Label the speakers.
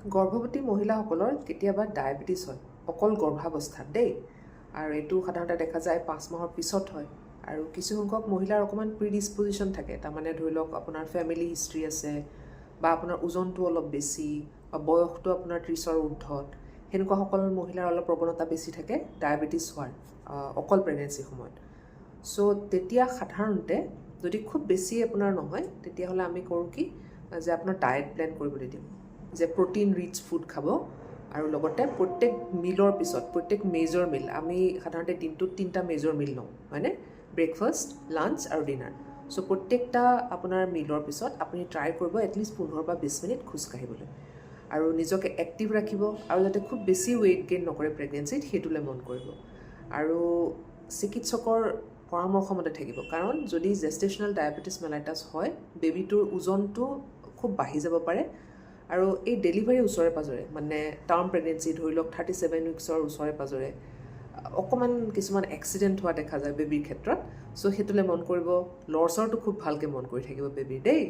Speaker 1: গৰ্ভৱতী মহিলাসকলৰ কেতিয়াবা ডায়েবেটিছ হয় অকল গৰ্ভাৱস্থাত দেই আৰু এইটো সাধাৰণতে দেখা যায় 5 মাহৰ পিছত হয় আৰু কিছু সংখ্যক মহিলাৰ অকণমান প্ৰিডিস্পজিশ্যন থাকে তাৰমানে ধৰি লওক আপোনাৰ ফেমিলি হিষ্ট্ৰী আছে বা আপোনাৰ ওজনটো অলপ বেছি বা বয়সটো আপোনাৰ 30ৰ ঊৰ্ধত সেনেকুৱা সকল মহিলাৰ অলপ প্ৰৱণতা বেছি থাকে ডায়েবেটিছ হোৱাৰ অকল প্ৰেগনেঞ্চিৰ সময়ত চ' তেতিয়া সাধাৰণতে যদি খুব বেছি আপোনাৰ নহয় তেতিয়াহ'লে আমি কৰোঁ কি যে আপোনাৰ ডায়েট প্লেন কৰিবলৈ দিওঁ যে প্ৰটিন ৰিচ ফুড খাব আৰু লগতে প্ৰত্যেক মিলৰ পিছত প্ৰত্যেক মেজৰ মিল আমি সাধাৰণতে দিনটোত 3টা মেজৰ মিল লওঁ হয়নে ব্ৰেকফাষ্ট লাঞ্চ আৰু ডিনাৰ চ' প্ৰত্যেকটা আপোনাৰ মিলৰ পিছত আপুনি ট্ৰাই কৰিব এটলিষ্ট 15 বা 20 মিনিট খোজকাঢ়িবলৈ আৰু নিজকে এক্টিভ ৰাখিব আৰু যাতে খুব বেছি ৱেইট গেইন নকৰে প্ৰেগনেঞ্চিত সেইটোলৈ মন কৰিব আৰু চিকিৎসকৰ পৰামৰ্শ মতে থাকিব কাৰণ যদি জেষ্টেশ্যনেল ডায়েবেটিছ মেলাইটাছ হয় বেবীটোৰ ওজনটো খুব বাঢ়ি যাব পাৰে আৰু এই ডেলিভাৰীৰ ওচৰে পাজৰে মানে টাৰ্ম প্ৰেগনেঞ্চি ধৰি লওক 37 উইক্সৰ ওচৰে পাজৰে অকণমান কিছুমান এক্সিডেণ্ট হোৱা দেখা যায় বেবীৰ ক্ষেত্ৰত চ' সেইটোলৈ মন কৰিব লৰচৰটো খুব ভালকৈ মন কৰি থাকিব বেবীৰ দেই